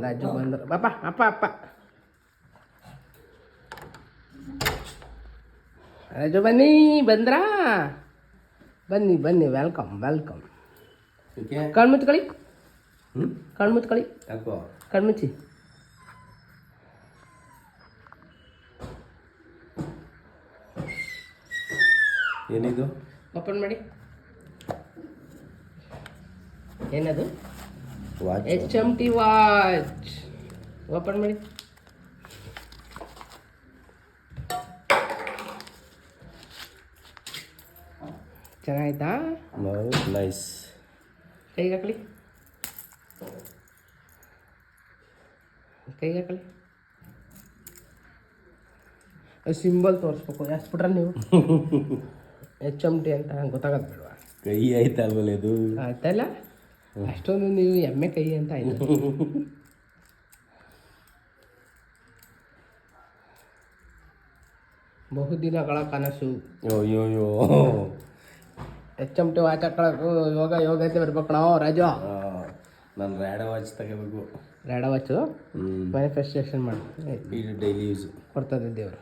ರಾಜು ಬಂದರು. ಪಾಪ ಅಪ್ಪ ಅಪ್ಪ ರಾಜು ಬನ್ನಿ, ಬಂದ್ರಾ? ಬನ್ನಿ ಬನ್ನಿ, ವೆಲ್ಕಮ್ ವೆಲ್ಕಮ್. ಕಣ್ಮುಚ್ಕೊಳ್ಳಿ, ಕಣ್ಮುಚ್ಕೊಳ್ಳಿ, ಕಣ್ಮುಚ್ಚಿ. ಏನಿದು? ಓಪನ್ ಮಾಡಿ. ಏನದು? HMT watch. ಓಪನ್ ಮಾಡಿ. ಚೆನ್ನಾಯ್ತಾ? ನೈಸ್. ಕೈಗೆ ಹಾಕಲಿ, ಕೈಗೆ ಹಾಕಲಿ. ಸಿಂಬಲ್ ತೋರಿಸ್ಬೇಕು. ಎಸ್ಬಿಟ್ರೆ ನೀವು HMT ಅಂತ ಗೊತ್ತಾಗತ್ತೆ ಬಿಡುವ. ಕೈ ಆಯ್ತಲ್ವಲ್ಲ ಇದು? ಆಯ್ತಲ್ಲ, ಅಷ್ಟೊಂದು ನೀವು ಎಮ್ಮೆ ಕೈ ಅಂತ ಆಯ್ತು. ಬಹುದಿನಗಳ ಕನಸು. ಅಯ್ಯೋಯ್ಯೋ, HMT ವಾಚ್ ಹಾಕೊಳ್ಳೋದು ಯೋಗ ಐತೆ ಬರ್ಬೇಕು ನಾವು. ರಾಜು, ನಾನು ರ್ಯಾಡ ವಾಚ್ ತಗೋಬೇಕು. ರ್ಯಾಡ ವಾಚು ಮ್ಯಾನಿಫೆಸ್ಟೇಷನ್ ಮಾಡಿ ಡೈಲಿ ಯೂಸ್ ಕೊಡ್ತದೆ ದೇವರು.